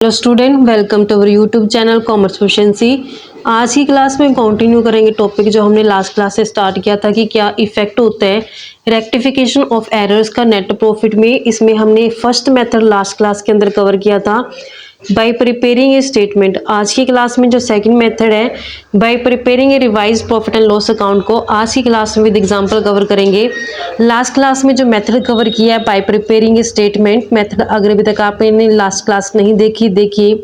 Hello student, welcome to our YouTube channel commerce proficiency. आज की class में continue करेंगे टॉपिक जो हमने लास्ट क्लास से स्टार्ट किया था कि क्या इफेक्ट होता है रेक्टिफिकेशन ऑफ एरर्स का नेट प्रॉफिट में। इसमें हमने फर्स्ट मेथड लास्ट क्लास के अंदर कवर किया था बाय प्रिपेयरिंग ए स्टेटमेंट। आज की क्लास में जो सेकंड मेथड है bye preparing A revise profit and loss account को आज की क्लास में विद एग्जांपल कवर करेंगे। लास्ट क्लास में जो मेथड कवर किया है बाय प्रिपेयरिंग ए स्टेटमेंट मेथड, अगर अभी तक आपने लास्ट क्लास नहीं देखी देखिए,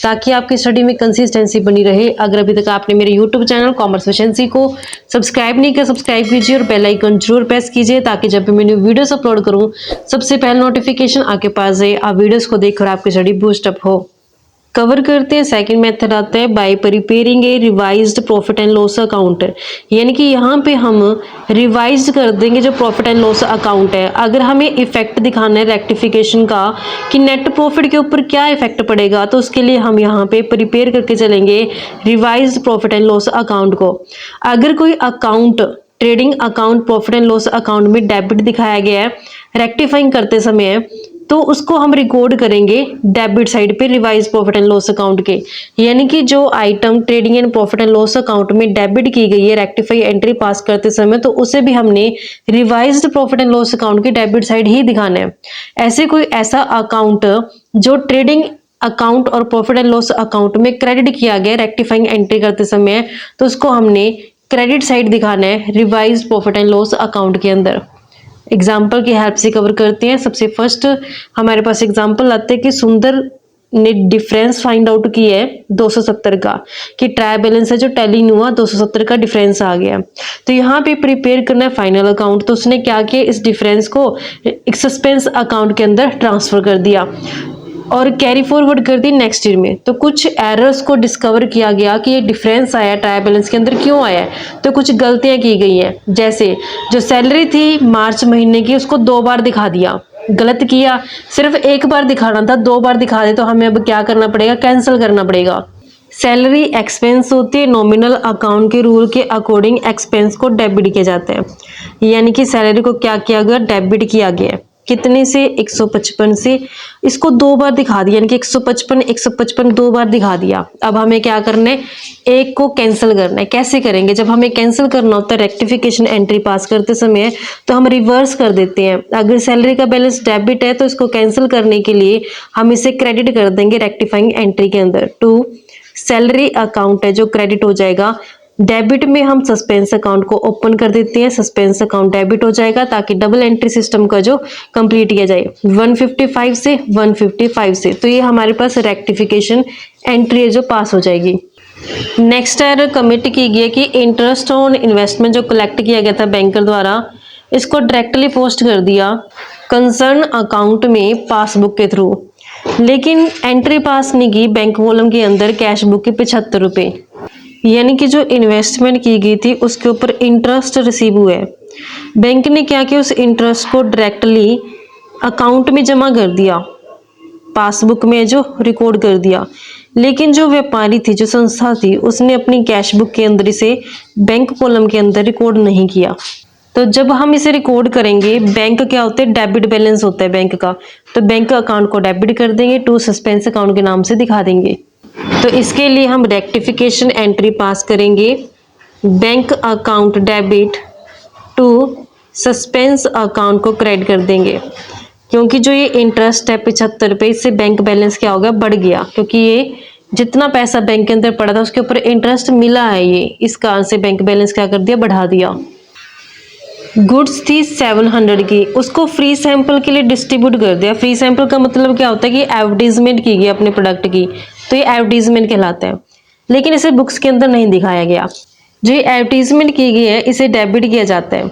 ताकि आपकी स्टडी में कंसिस्टेंसी बनी रहे। अगर अभी तक आपने मेरे यूट्यूब चैनल कॉमर्स प्रोफिशिएंसी को सब्सक्राइब नहीं किया, सब्सक्राइब कीजिए और बेल आइकन जरूर प्रेस कीजिए ताकि जब भी मैं वीडियोस अपलोड करूं सबसे पहले नोटिफिकेशन आपके पास जाए, आप वीडियोस को देखकर आपकी स्टडी बूस्ट अप हो। कवर करते हैं सेकंड मेथड आता है bye preparing A revised profit and loss account, यानी कि यहाँ पे हम रिवाइज कर देंगे जो प्रॉफिट एंड लॉस अकाउंट है। अगर हमें इफेक्ट दिखाना है रेक्टिफिकेशन का कि नेट प्रॉफिट के ऊपर क्या इफेक्ट पड़ेगा, तो उसके लिए हम यहाँ पे प्रिपेयर करके चलेंगे revised profit and loss account को। अगर कोई account trading account profit and loss account में डेबिट दिखाया गया है रेक्टिफाइंग करते समय, तो उसको हम रिकॉर्ड करेंगे डेबिट साइड पे revise profit and loss account के। यानी कि जो item trading and profit and loss account में डेबिट की गई है रेक्टिफाई एंट्री पास करते समय, तो उसे भी हमने revised profit and loss account की डेबिट साइड ही दिखाना है। ऐसे कोई ऐसा अकाउंट जो ट्रेडिंग अकाउंट और प्रॉफिट एंड लॉस अकाउंट में क्रेडिट किया गया रेक्टिफाइंग एंट्री करते समय, तो उसको हमने क्रेडिट साइड दिखाना है revise profit and loss account के अंदर। एग्जाम्पल की हेल्प से कवर करते हैं। सबसे फर्स्ट हमारे पास एग्जाम्पल आते हैं कि सुंदर ने डिफरेंस फाइंड आउट की है 270 का, कि ट्रायल बैलेंस है जो टैली नहीं हुआ, 270 का डिफरेंस आ गया। तो यहाँ पे प्रिपेयर करना है फाइनल अकाउंट, तो उसने क्या किया, इस डिफरेंस को एक सस्पेंस अकाउंट के अंदर ट्रांसफर कर दिया और कैरी फॉरवर्ड कर दी नेक्स्ट ईयर में। तो कुछ एरर्स को डिस्कवर किया गया कि ये डिफरेंस आया ट्रायल बैलेंस के अंदर क्यों आया है, तो कुछ गलतियां की गई हैं। जैसे जो सैलरी थी मार्च महीने की उसको 2 बार दिखा दिया, गलत किया। सिर्फ 1 बार दिखाना था, 2 बार दिखा दे तो हमें अब क्या करना पड़ेगा, कैंसिल करना पड़ेगा। सैलरी एक्सपेंस होती है, नॉमिनल अकाउंट के रूल के अकॉर्डिंग एक्सपेंस को डेबिट किए जाते हैं। यानी कि सैलरी को क्या किया गया, डेबिट किया गया है। कितने से, 155 से। इसको 2 बार दिखा दिया, यानी कि 155 2 बार दिखा दिया। अब हमें क्या करना है, एक को कैंसिल करना है। कैसे करेंगे, जब हमें कैंसिल करना होता है रेक्टिफिकेशन एंट्री पास करते समय, तो हम रिवर्स कर देते हैं। अगर सैलरी का बैलेंस डेबिट है तो इसको कैंसिल करने के लिए हम इसे क्रेडिट कर देंगे रेक्टिफाइंग एंट्री के अंदर। टू सैलरी अकाउंट है जो क्रेडिट हो जाएगा। डेबिट में हम सस्पेंस अकाउंट को ओपन कर देते हैं, सस्पेंस अकाउंट डेबिट हो जाएगा ताकि डबल एंट्री सिस्टम का जो कंप्लीट किया जाए 155 से 155 से। तो ये हमारे पास रेक्टिफिकेशन एंट्री है जो पास हो जाएगी। नेक्स्ट एरर कमिट की गई है कि इंटरेस्ट ऑन इन्वेस्टमेंट जो कलेक्ट किया गया था बैंकर द्वारा, इसको डायरेक्टली पोस्ट कर दिया कंसर्न अकाउंट में पासबुक के थ्रू, लेकिन एंट्री पास नहीं की बैंक कॉलम के अंदर कैश बुक के 75 रुपये। यानी कि जो इन्वेस्टमेंट की गई थी उसके ऊपर इंटरेस्ट रिसीव हुआ है। बैंक ने क्या किया, उस इंटरेस्ट को डायरेक्टली अकाउंट में जमा कर दिया, पासबुक में जो रिकॉर्ड कर दिया। लेकिन जो व्यापारी थी, जो संस्था थी, उसने अपनी कैश बुक के अंदर इसे बैंक कॉलम के अंदर रिकॉर्ड नहीं किया। तो जब हम इसे रिकॉर्ड करेंगे, बैंक क्या होते हैं, डेबिट बैलेंस होता है बैंक का, तो बैंक अकाउंट को डेबिट कर देंगे, टू सस्पेंस अकाउंट के नाम से दिखा देंगे। तो इसके लिए हम रेक्टिफिकेशन एंट्री पास करेंगे, bank account debit to suspense account को क्रेडिट कर देंगे। क्योंकि जो ये इंटरेस्ट है 75 रुपये, इससे बैंक बैलेंस क्या हो गया, बढ़ गया, क्योंकि ये जितना पैसा बैंक के अंदर पड़ा था उसके ऊपर इंटरेस्ट मिला है, ये इस कारण से बैंक बैलेंस क्या कर दिया, बढ़ा दिया। गुड्स थी 700 की, उसको फ्री सैंपल के लिए डिस्ट्रीब्यूट कर दिया। फ्री सैंपल का मतलब क्या होता है कि एडवर्टीजमेंट की गई अपने प्रोडक्ट की, तो ये एडवर्टीजमेंट कहलाता है। लेकिन इसे बुक्स के अंदर नहीं दिखाया गया। जो ये एडवर्टीजमेंट की गई है इसे डेबिट किया जाता है,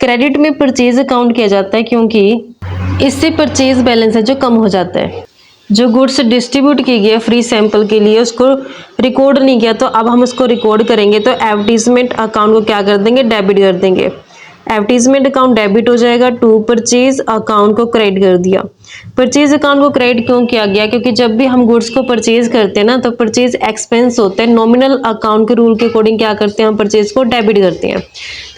क्रेडिट में परचेज अकाउंट किया जाता है, क्योंकि इससे परचेज बैलेंस है जो कम हो जाता है। जो गुड्स डिस्ट्रीब्यूट की गई है फ्री सैंपल के लिए उसको रिकॉर्ड नहीं किया, तो अब हम उसको रिकॉर्ड करेंगे, तो एडवर्टीजमेंट अकाउंट को क्या कर देंगे, डेबिट कर देंगे। एडवर्टीजमेंट अकाउंट डेबिट हो जाएगा। 2 परचेज अकाउंट को क्रेडिट कर दिया। परचेज अकाउंट को क्रेडिट क्यों किया गया? क्योंकि जब भी हम गुड्स को परचेज करते हैं ना तो परचेज एक्सपेंस होता है। नॉमिनल अकाउंट के रूल के अकॉर्डिंग क्या करते हैं, हम परचेज को डेबिट करते हैं।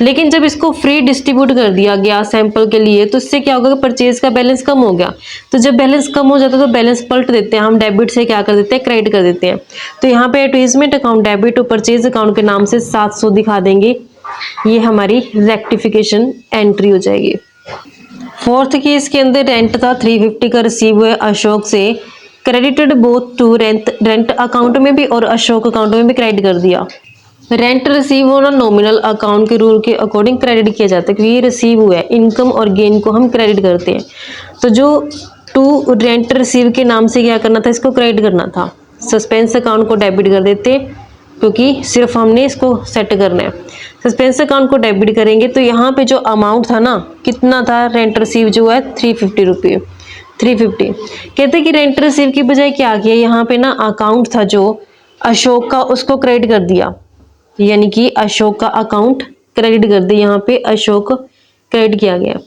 लेकिन जब इसको फ्री डिस्ट्रीब्यूट कर दिया गया सैंपल के लिए तो इससे क्या होगा कि परचेज का बैलेंस कम हो गया। तो जब बैलेंस कम हो जाता है तो बैलेंस पलट देते हैं, हम डेबिट से क्या कर देते हैं, क्रेडिट कर देते हैं। तो यहाँ पे एडवर्टीजमेंट अकाउंट डेबिट और परचेज अकाउंट के नाम से 700 दिखा देंगे। ये हमारी रेक्टिफिकेशन एंट्री हो जाएगी। फोर्थ केस के अंदर रेंट था 350 का रिसीव हुआ अशोक से, credited both to rent account में भी और अशोक अकाउंट में भी क्रेडिट कर दिया। रेंट रिसीव होना नॉमिनल अकाउंट के रूल के अकॉर्डिंग क्रेडिट किया जाता है क्योंकि ये रिसीव हुआ है, इनकम और गेन को हम क्रेडिट करते हैं। तो जो टू रेंट रिसीव के नाम से क्या करना था, इसको क्रेडिट करना था। सस्पेंस अकाउंट को डेबिट कर देते क्योंकि सिर्फ हमने इसको सेट करना है। सस्पेंस अकाउंट को डेबिट करेंगे तो यहाँ पे जो अमाउंट था ना, कितना था, रेंट रिसीव जो है 350 रुपये, 350। कहते हैं कि रेंट रिसीव की बजाय क्या किया, यहाँ पे ना अकाउंट था जो अशोक का, उसको क्रेडिट कर दिया, यानी कि अशोक का अकाउंट क्रेडिट कर दिया। यहाँ पे अशोक क्रेडिट किया गया।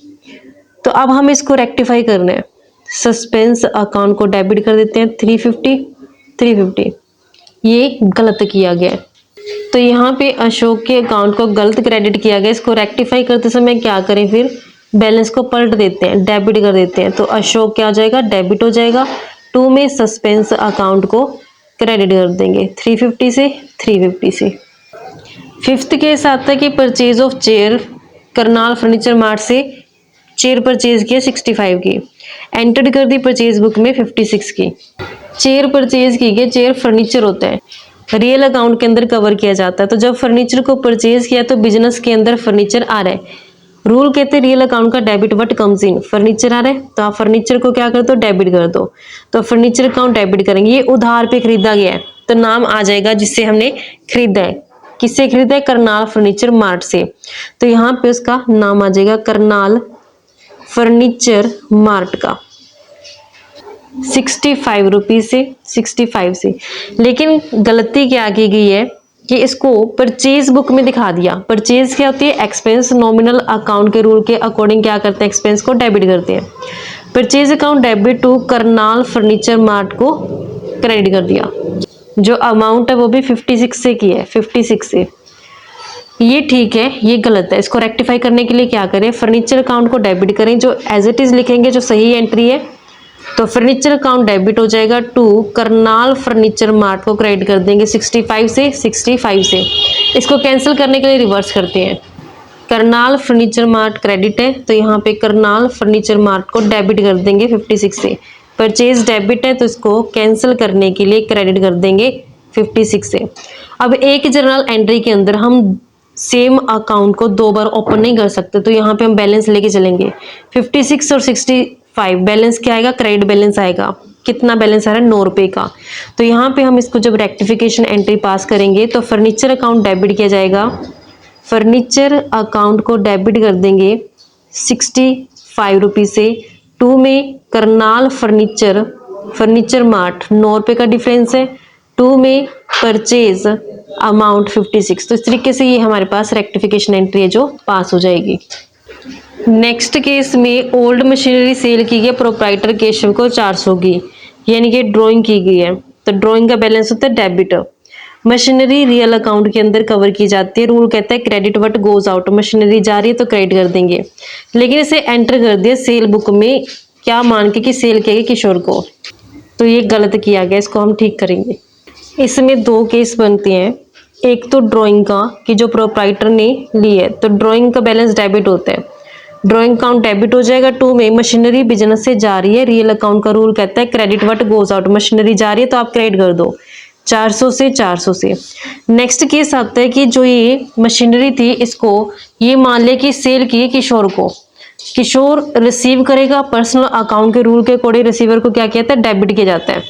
तो अब हम इसको रेक्टिफाई करना है। सस्पेंस अकाउंट को डेबिट कर देते हैं 350, 350। ये गलत किया गया। तो यहाँ पे अशोक के अकाउंट को गलत क्रेडिट किया गया। इसको रेक्टिफाई करते समय क्या करें, फिर बैलेंस को पलट देते हैं, डेबिट कर देते हैं। तो अशोक क्या हो जाएगा, डेबिट हो जाएगा। 2 में सस्पेंस अकाउंट को क्रेडिट कर देंगे 350 से, 350 से। फिफ्थ केस आता है कि purchase of chair, Karnal furniture mart से चेयर परचेज किया 65 की, एंटर्ड कर दी परचेज बुक में 56 की। चेयर परचेज की गई, चेयर फर्नीचर होता है, रियल अकाउंट के अंदर कवर किया जाता है। तो जब फर्नीचर को परचेज किया तो बिजनेस के अंदर फर्नीचर आ रहा है, रूल कहते हैं रियल अकाउंट का debit what comes in, furniture आ रहा है तो आप फर्नीचर को क्या कर दो, डेबिट कर दो। तो फर्नीचर अकाउंट डेबिट करेंगे। ये उधार पे खरीदा गया है तो नाम आ जाएगा जिससे हमने खरीदा है। किससे खरीदा है, करनाल फर्नीचर मार्ट से। तो यहाँ पे उसका नाम आ जाएगा करनाल फर्नीचर मार्ट का 65 रुपीज से, 65 से। लेकिन गलती क्या की गई है कि इसको परचेज बुक में दिखा दिया। परचेज क्या होती है, एक्सपेंस। नॉमिनल अकाउंट के रूल के अकॉर्डिंग क्या करते हैं, एक्सपेंस को डेबिट करते हैं। Purchase account debit to Karnal furniture mart को क्रेडिट कर दिया। जो अमाउंट है वो भी 56 से की है, 56 से। ये ठीक है, ये गलत है। इसको रेक्टिफाई करने के लिए क्या करें, फर्नीचर अकाउंट को डेबिट करें। जो एज इट इज लिखेंगे, जो सही एंट्री है, तो फर्नीचर अकाउंट डेबिट हो जाएगा टू करनाल फर्नीचर मार्ट को क्रेडिट कर देंगे 65 से, 65 से। इसको कैंसिल करने के लिए रिवर्स करते हैं। करनाल फर्नीचर मार्ट क्रेडिट है तो यहाँ पे करनाल फर्नीचर मार्ट को डेबिट कर देंगे 56 से। परचेज डेबिट है तो इसको कैंसिल करने के लिए क्रेडिट कर देंगे 56 से। अब एक जर्नल एंट्री के अंदर हम सेम अकाउंट को 2 बार ओपन नहीं कर सकते, तो यहाँ पे हम बैलेंस लेके चलेंगे। 56 और 65 बैलेंस क्या आएगा, क्रेडिट बैलेंस आएगा। कितना बैलेंस आ रहा है, 9 रुपये का। तो यहाँ पे हम इसको जब रेक्टिफिकेशन एंट्री पास करेंगे तो फर्नीचर अकाउंट डेबिट किया जाएगा। फर्नीचर अकाउंट को डेबिट कर देंगे 65 रुपीज़ से। 2 में करनाल फर्नीचर मार्ट 9 रुपये का डिफरेंस है। 2 में परचेज अमाउंट 56। तो इस तरीके से ये हमारे पास रेक्टिफिकेशन एंट्री है जो पास हो जाएगी। नेक्स्ट केस में ओल्ड मशीनरी सेल की गई प्रोप्राइटर केशव को 400 की, यानी कि ड्राइंग की गई है। तो ड्राइंग का बैलेंस होता है डेबिट। मशीनरी रियल अकाउंट के अंदर कवर की जाती है। रूल कहता है credit what goes out. Machinery जा रही है तो क्रेडिट कर देंगे, लेकिन इसे एंटर कर दिया सेल बुक में क्या मान के कि सेल किया गया किशोर को। तो ये गलत किया गया, इसको हम ठीक करेंगे। इसमें 2 केस बनते हैं। एक तो ड्राइंग का कि जो प्रोप्राइटर ने ली है तो ड्राइंग का बैलेंस डेबिट होता है, ड्राइंग अकाउंट डेबिट हो जाएगा। 2 में मशीनरी बिजनेस से जा रही है, रियल अकाउंट का रूल कहता है credit what goes out. Machinery जा रही है तो आप क्रेडिट कर दो 400 से, 400 से। नेक्स्ट केस आता है कि जो ये मशीनरी थी इसको ये मान लिया कि सेल की किशोर को, किशोर रिसीव करेगा। पर्सनल अकाउंट के रूल के अकॉर्डिंग रिसीवर को क्या किया जाता है, डेबिट किया जाता है।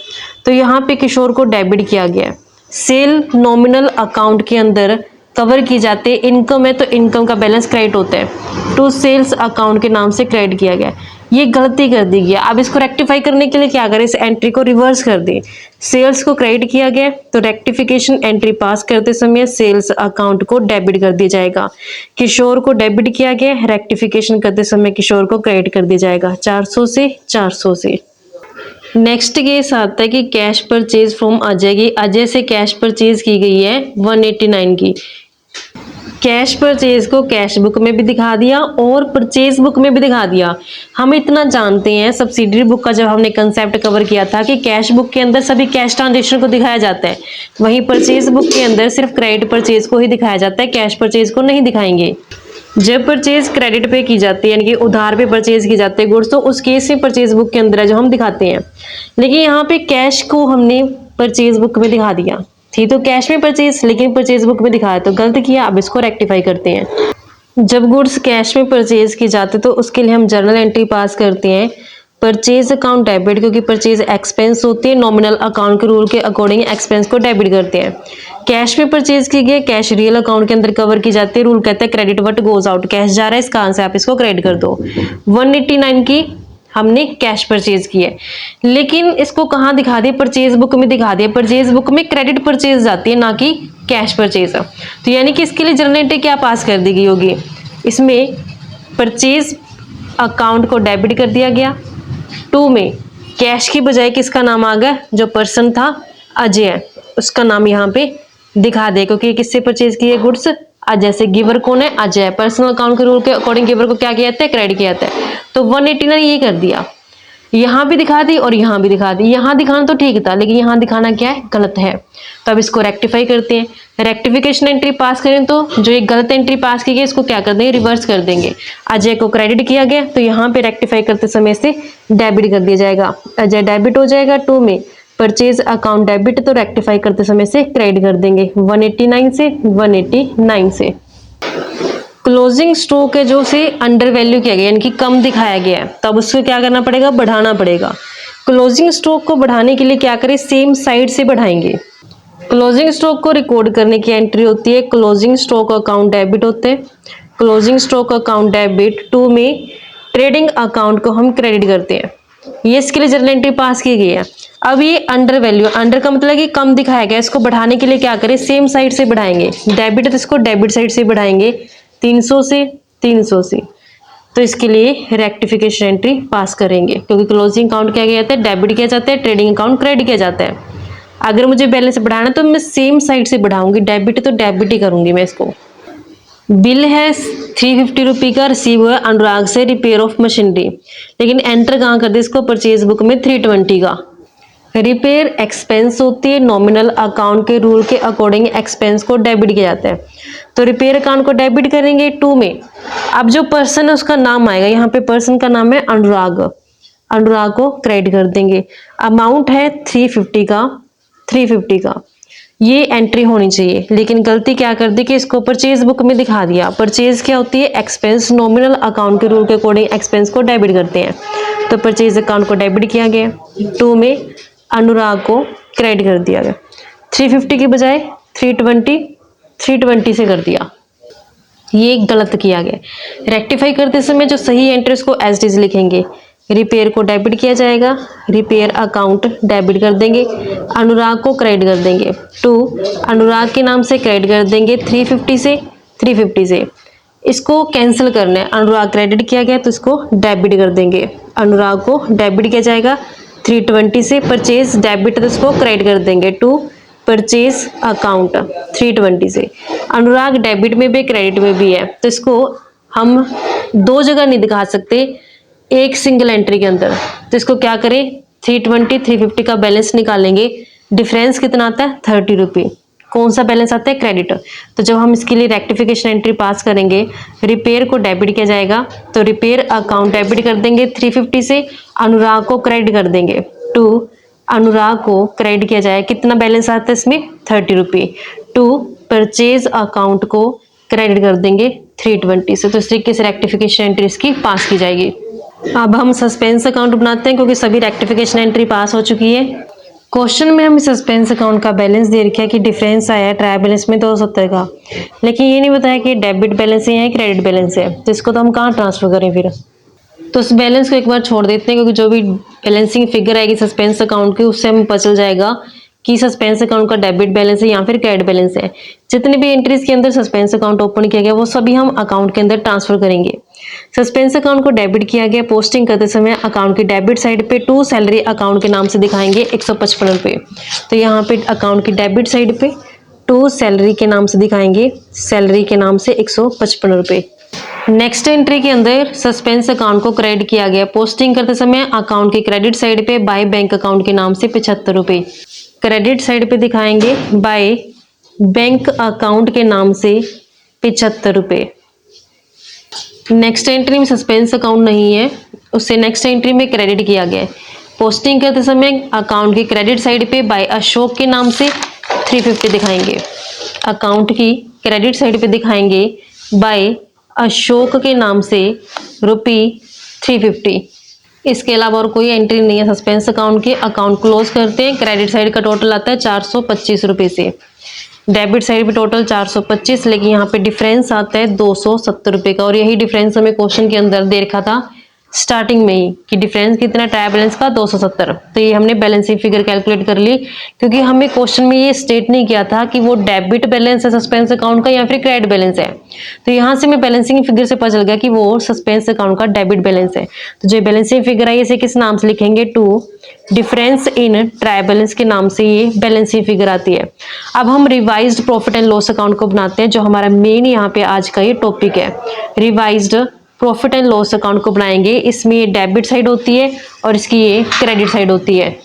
तो यहाँ पे किशोर को डेबिट किया गया है। सेल नॉमिनल अकाउंट के अंदर कवर की जाती है। इनकम है तो इनकम का बैलेंस क्रेडिट होता है, टू सेल्स अकाउंट के नाम से क्रेडिट किया गया है। ये गलती कर दी गया। अब इसको रेक्टिफाई करने के लिए क्या करें, इस एंट्री को रिवर्स कर दें। सेल्स को क्रेडिट किया गया तो रेक्टिफिकेशन एंट्री पास करते समय सेल्स अकाउंट को डेबिट कर दिया जाएगा। किशोर को डेबिट किया गया, रेक्टिफिकेशन करते समय किशोर को क्रेडिट कर दिया जाएगा 400 से 400 से। नेक्स्ट केस आता है कि कैश परचेज फ्रॉम अजय की, अजय से कैश परचेज की गई है 189 की। कैश परचेज को कैश बुक में भी दिखा दिया और परचेज बुक में भी दिखा दिया। हम इतना जानते हैं सब्सिडरी बुक का जब हमने कंसेप्ट कवर किया था कि कैश बुक के अंदर सभी कैश ट्रांजेक्शन को दिखाया जाता है, वहीं परचेज बुक के अंदर सिर्फ क्रेडिट परचेज को ही दिखाया जाता है, कैश परचेज को नहीं दिखाएंगे। जब परचेज क्रेडिट पे की जाती है यानी कि उधार पे परचेज की जाती है गुड्स, तो उस केस में परचेज बुक के अंदर है जो हम दिखाते हैं। लेकिन यहाँ पे कैश को हमने परचेज बुक में दिखा दिया, थी तो कैश में परचेज लेकिन परचेज बुक में दिखाया, तो गलत किया। अब इसको रेक्टिफाई करते हैं। जब गुड्स कैश में परचेज की जाती है तो उसके लिए हम जर्नल एंट्री पास करते हैं परचेज अकाउंट डेबिट, क्योंकि परचेज एक्सपेंस होती है, नॉमिनल अकाउंट के रूल के अकॉर्डिंग एक्सपेंस को डेबिट करते हैं। कैश में परचेज की गई, कैश रियल अकाउंट के अंदर कवर की जाती है, रूल कहता है credit what goes out, cash जा रहा है इसका आंसर आप इसको क्रेडिट कर दो। 189 की हमने कैश परचेज की है, लेकिन इसको कहाँ दिखा दिया, परचेज बुक में दिखा दिया। परचेज बुक में क्रेडिट परचेज जाती है ना कि कैश परचेज। तो यानी कि इसके लिए जर्नल एंट्री क्या पास कर दी गई होगी, इसमें परचेज अकाउंट को डेबिट कर दिया गया। 2 में कैश की बजाय किसका नाम आ गया, जो पर्सन था अजय, उसका नाम यहाँ पे दिखा दे, क्योंकि किससे परचेज किए गुड्स, अजय से। गिवर कौन है, अजय। पर्सनल अकाउंट के रूल के अकॉर्डिंग गिवर को क्या किया जाता है, क्रेडिट किया जाता है। तो 189 ये कर दिया, यहाँ भी दिखा दी और यहाँ भी दिखा दी। यहाँ दिखाना तो ठीक था लेकिन यहाँ दिखाना क्या है, गलत है। तो अब इसको रेक्टिफाई करते हैं। रेक्टिफिकेशन एंट्री पास करें तो जो एक गलत एंट्री पास की गई इसको क्या कर देंगे, रिवर्स कर देंगे। अजय को क्रेडिट किया गया तो यहाँ पे रेक्टिफाई करते समय से डेबिट कर दिया जाएगा, अजय डेबिट हो जाएगा। 2 में परचेज अकाउंट डेबिट, तो रेक्टिफाई करते समय से क्रेडिट कर देंगे 189 से 189 से। क्लोजिंग स्टॉक है जो उसे अंडर वैल्यू किया गया यानी कि कम दिखाया गया है, तब उसको क्या करना पड़ेगा, बढ़ाना पड़ेगा। क्लोजिंग स्टॉक को बढ़ाने के लिए क्या करें, सेम साइड से बढ़ाएंगे। क्लोजिंग स्टॉक को रिकॉर्ड करने की एंट्री होती है क्लोजिंग स्टॉक अकाउंट डेबिट होते हैं। क्लोजिंग स्टॉक अकाउंट डेबिट 2 में ट्रेडिंग अकाउंट को हम क्रेडिट करते हैं। ये इसके लिए जर्नल एंट्री पास की गई है। अब ये अंडर वैल्यू, अंडर का मतलब कि कम दिखाया गया, इसको बढ़ाने के लिए क्या करें, सेम साइड से बढ़ाएंगे। डेबिट तो इसको डेबिट साइड से बढ़ाएंगे 300 से 300 से। तो इसके लिए रेक्टिफिकेशन एंट्री पास करेंगे, क्योंकि क्लोजिंग अकाउंट क्या किया जाता है, डेबिट किया जाता है, ट्रेडिंग अकाउंट क्रेडिट किया जाता है। अगर मुझे बैलेंस बढ़ाना तो मैं सेम साइड से बढ़ाऊंगी, डेबिट तो डेबिट ही करूंगी मैं इसको। बिल है 350 रुपये का, रिसीव हुआ अनुराग से रिपेयर ऑफ मशीनरी, लेकिन एंटर कहाँ कर दे इसको, परचेज बुक में 320 का। रिपेयर एक्सपेंस होती है, नॉमिनल अकाउंट के रूल के अकॉर्डिंग एक्सपेंस को डेबिट किया जाता है, तो रिपेयर अकाउंट को डेबिट करेंगे 2 में। अब जो पर्सन है उसका नाम आएगा, यहाँ पे पर्सन का नाम है अनुराग, अनुराग को क्रेडिट कर देंगे। अमाउंट है 350 का, 350 का ये एंट्री होनी चाहिए, लेकिन गलती क्या कर दी कि इसको परचेज बुक में दिखा दिया। परचेज क्या होती है, एक्सपेंस, नॉमिनल अकाउंट के रूल के अकॉर्डिंग एक्सपेंस को डेबिट करते हैं, तो परचेज अकाउंट को डेबिट किया गया। 2 में अनुराग को क्रेडिट कर दिया गया, 350 की बजाय 320 से कर दिया, ये गलत किया गया। रेक्टिफाई करते समय जो सही एंट्री उसको एज इट इज लिखेंगे। रिपेयर को डेबिट किया जाएगा, रिपेयर अकाउंट डेबिट कर देंगे, अनुराग को क्रेडिट कर देंगे। 2 अनुराग के नाम से क्रेडिट कर देंगे 350 से 350 से। इसको कैंसिल करना है, अनुराग क्रेडिट किया गया तो इसको डेबिट कर देंगे, अनुराग को डेबिट किया जाएगा 320 से। परचेज डेबिट तो इसको क्रेडिट कर देंगे 2 परचेज अकाउंट 320 से। अनुराग डेबिट में भी क्रेडिट में भी है, तो इसको हम 2 जगह नहीं दिखा सकते एक सिंगल एंट्री के अंदर, तो इसको क्या करें, 320 350 का बैलेंस निकालेंगे। डिफरेंस कितना आता है, 30 रुपये। कौन सा बैलेंस आता है, क्रेडिट। तो जब हम इसके लिए रेक्टिफिकेशन एंट्री पास करेंगे, रिपेयर को डेबिट किया जाएगा, तो रिपेयर अकाउंट डेबिट कर देंगे 350 से, अनुराग को क्रेडिट कर देंगे 2 अनुराग को क्रेडिट किया जाए, कितना बैलेंस आता है इसमें, 30 रुपये। 2 परचेज अकाउंट को क्रेडिट कर देंगे 320 से। तो इस तरीके से रेक्टिफिकेशन एंट्री इसकी पास की जाएगी। अब हम सस्पेंस अकाउंट बनाते हैं, क्योंकि सभी रेक्टिफिकेशन एंट्री पास हो चुकी है। क्वेश्चन में हमें सस्पेंस अकाउंट का बैलेंस दे रखा है कि डिफरेंस आया है ट्रायल बैलेंस में 270 का, लेकिन ये नहीं बताया कि डेबिट बैलेंस है या क्रेडिट बैलेंस है, तो इसको तो हम कहाँ ट्रांसफर करें फिर। तो उस बैलेंस को एक बार छोड़ देते हैं, क्योंकि जो भी बैलेंसिंग फिगर आएगी सस्पेंस अकाउंट की उससे हमें पता चल जाएगा कि सस्पेंस अकाउंट का डेबिट बैलेंस है या फिर क्रेडिट बैलेंस है। जितने भी एंट्रीज के अंदर सस्पेंस अकाउंट ओपन किया गया वो सभी हम अकाउंट के अंदर ट्रांसफर करेंगे। सस्पेंस अकाउंट को डेबिट किया गया, पोस्टिंग करते समय अकाउंट की डेबिट साइड पे टू सैलरी अकाउंट के नाम से दिखाएंगे 155 रुपये। तो यहाँ पे अकाउंट की डेबिट साइड पे टू सैलरी के नाम से दिखाएंगे, सैलरी के नाम से 155 रुपये। नेक्स्ट एंट्री के अंदर सस्पेंस अकाउंट को क्रेडिट किया गया, पोस्टिंग करते समय अकाउंट की क्रेडिट साइड पे बाय बैंक अकाउंट के नाम से 75 रुपये। क्रेडिट साइड पे दिखाएंगे बाय बैंक अकाउंट के नाम से 75 रुपये। नेक्स्ट एंट्री में सस्पेंस अकाउंट नहीं है, उससे नेक्स्ट एंट्री में क्रेडिट किया गया है। पोस्टिंग करते समय अकाउंट की क्रेडिट साइड पे बाय अशोक के नाम से 350 दिखाएंगे, अकाउंट की क्रेडिट साइड पे दिखाएंगे बाय अशोक के नाम से ₹350। इसके अलावा और कोई एंट्री नहीं है सस्पेंस अकाउंट के। अकाउंट क्लोज करते हैं, क्रेडिट साइड का टोटल आता है 425 रुपये से, डेबिट साइड पे टोटल 425, लेकिन यहाँ पे डिफरेंस आता है 270 रुपये का। और यही डिफरेंस हमें क्वेश्चन के अंदर दे रखा था स्टार्टिंग में ही कि डिफरेंस कितना ट्रायल बैलेंस का 270। तो ये हमने बैलेंसिंग फिगर कैलकुलेट कर ली, क्योंकि हमें क्वेश्चन में ये स्टेट नहीं किया था कि वो डेबिट बैलेंस है सस्पेंस अकाउंट का या फिर क्रेडिट बैलेंस है। तो यहाँ से हमें बैलेंसिंग फिगर से पता चल गया कि वो सस्पेंस अकाउंट का डेबिट बैलेंस है। तो जो बैलेंसिंग फिगर है इसे किस नाम से लिखेंगे, to difference in trial balance के नाम से ये बैलेंसिंग फिगर आती है। अब हम revised profit and loss account को बनाते हैं, जो हमारा मेन यहाँ पे आज का ये टॉपिक है। Revised profit and loss account को बनाएंगे। इसमें ये डेबिट साइड होती है और इसकी ये क्रेडिट साइड होती है।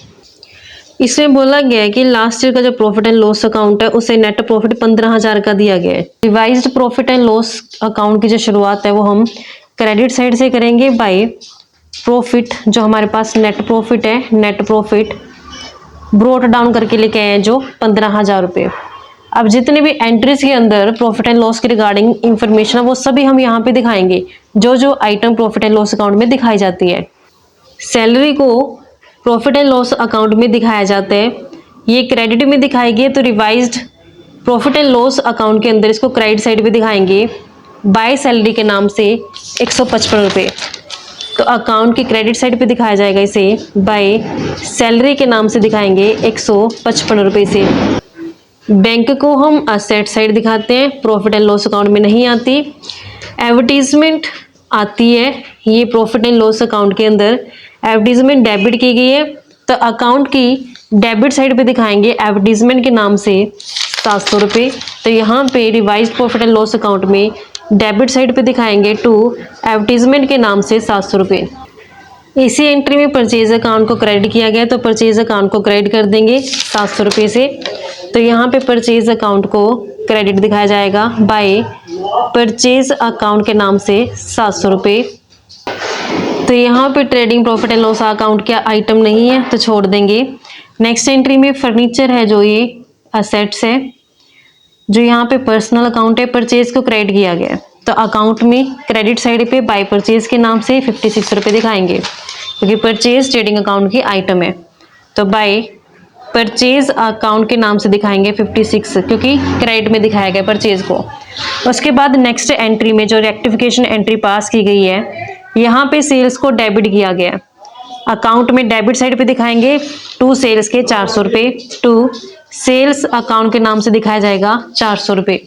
इसमें बोला गया है कि लास्ट ईयर का जो प्रॉफिट एंड लॉस अकाउंट है उसे नेट प्रॉफिट 15,000 का दिया गया है। Revised profit and loss account की जो शुरुआत है वो हम क्रेडिट साइड से करेंगे बाय प्रॉफिट, जो हमारे पास नेट प्रॉफिट है, नेट प्रॉफिट ब्रोट डाउन करके लेके आए हैं जो 15,000 रुपये। अब जितने भी एंट्रीज के अंदर प्रॉफिट एंड लॉस के रिगार्डिंग इंफॉर्मेशन है वो सभी हम यहाँ पे दिखाएंगे, जो जो item profit and loss account में दिखाई जाती है। सैलरी को प्रॉफिट एंड लॉस अकाउंट में दिखाया जाता है, ये क्रेडिट में दिखाएगी, तो revised profit and loss account के अंदर इसको क्रेडिट साइड पे दिखाएंगे बाय सैलरी के नाम से 155 रुपये। तो अकाउंट की क्रेडिट साइड पे दिखाया जाएगा इसे बाय सैलरी के नाम से दिखाएंगे 155 रुपये से। बैंक को हम असेट साइड दिखाते हैं, प्रॉफिट एंड लॉस अकाउंट में नहीं आती। एडवर्टीजमेंट आती है, ये प्रॉफिट एंड लॉस अकाउंट के अंदर एडवर्टीजमेंट डेबिट की गई है, तो अकाउंट की डेबिट साइड पे दिखाएंगे एडवर्टीजमेंट के नाम से 700 रुपये। तो यहाँ पे revised profit and loss account में डेबिट साइड पे दिखाएंगे टू एडवर्टीजमेंट के नाम से 700 रुपये। इसी एंट्री में परचेज अकाउंट को क्रेडिट किया गया, तो परचेज अकाउंट को क्रेडिट कर देंगे 700 रुपये से। तो यहाँ पे परचेज अकाउंट को क्रेडिट दिखाया जाएगा बाय परचेज अकाउंट के नाम से 700 रुपये। तो यहाँ पे trading profit and loss account का आइटम नहीं है तो छोड़ देंगे। नेक्स्ट एंट्री में फर्नीचर है, जो ये असेट्स है, जो यहाँ पे पर्सनल अकाउंट है, परचेज को क्रेडिट किया गया है, तो अकाउंट में क्रेडिट साइड पे बाय परचेज के नाम से 56 रुपये दिखाएंगे, क्योंकि परचेज ट्रेडिंग अकाउंट की आइटम है। तो बाय परचेज अकाउंट के नाम से दिखाएंगे 56, क्योंकि क्रेडिट में दिखाया गया परचेज को। उसके बाद नेक्स्ट एंट्री में जो रेक्टिफिकेशन एंट्री पास की गई है, यहाँ पे सेल्स को डेबिट किया गया, अकाउंट में डेबिट साइड पे दिखाएंगे टू सेल्स के 400 रुपये, टू सेल्स अकाउंट के नाम से दिखाया जाएगा 400 रुपये।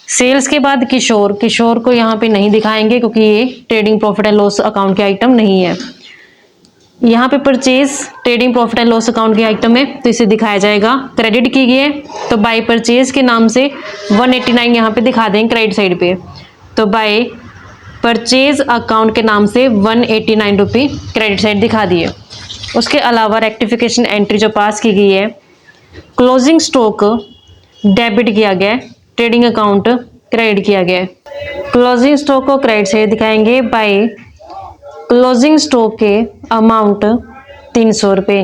सेल्स के बाद किशोर, किशोर को यहाँ पे नहीं दिखाएंगे क्योंकि ये trading profit and loss account के आइटम नहीं है। यहाँ पे purchase trading profit and loss account की आइटम है, तो इसे दिखाया जाएगा, क्रेडिट की गई है, तो बाय परचेज के नाम से 189 यहाँ पे दिखा देंगे क्रेडिट साइड पे। तो बाय परचेज अकाउंट के नाम से 189 रुपये क्रेडिट साइड दिखा दिए। उसके अलावा रेक्टिफिकेशन एंट्री जो पास की गई है, क्लोजिंग स्टॉक डेबिट किया गया, ट्रेडिंग अकाउंट क्रेडिट किया गया। क्लोजिंग स्टॉक को क्रेडिट साइड दिखाएंगे बाय क्लोजिंग स्टॉक के अमाउंट 300 रुपये।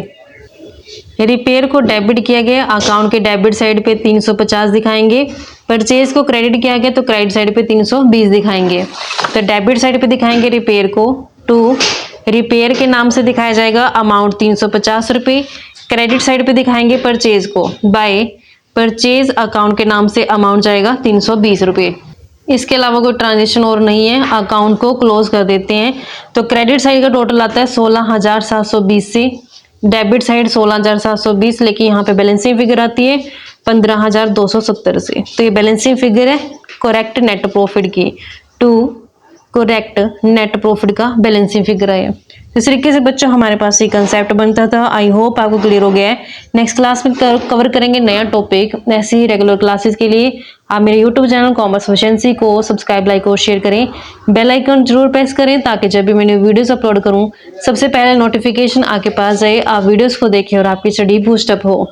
रिपेयर को डेबिट किया गया, अकाउंट के डेबिट साइड पे 350 दिखाएंगे, परचेज को क्रेडिट किया गया तो क्रेडिट साइड पे 320 दिखाएंगे। तो डेबिट साइड पे दिखाएंगे रिपेयर को, टू रिपेयर के नाम से दिखाया जाएगा अमाउंट 350 रुपये, क्रेडिट साइड पे दिखाएंगे परचेज को बाय परचेज अकाउंट के नाम से अमाउंट जाएगा 320 रुपये। इसके अलावा कोई ट्रांजेक्शन और नहीं है, अकाउंट को क्लोज कर देते हैं। तो क्रेडिट साइड का टोटल आता है 16,720 से, डेबिट साइड 16,720, लेकिन यहाँ पे बैलेंसिंग फिगर आती है 15,270 से। तो ये बैलेंसिंग फिगर है करेक्ट नेट प्रॉफिट की, टू करेक्ट नेट प्रॉफिट का बैलेंसिंग फिगर है। इस तरीके से बच्चों हमारे पास ये कंसेप्ट बनता था। आई होप आपको क्लियर हो गया है। नेक्स्ट क्लास में कवर करेंगे नया टॉपिक। ऐसे ही रेगुलर क्लासेस के लिए आप मेरे यूट्यूब चैनल कॉमर्स एफिशिएंसी को सब्सक्राइब, लाइक और शेयर करें। बेल आइकन जरूर प्रेस करें ताकि जब भी मैंने वीडियोस अपलोड करूं सबसे पहले नोटिफिकेशन आपके पास जाए, आप वीडियोस को देखें और आपकी स्टडी बूस्ट अप हो।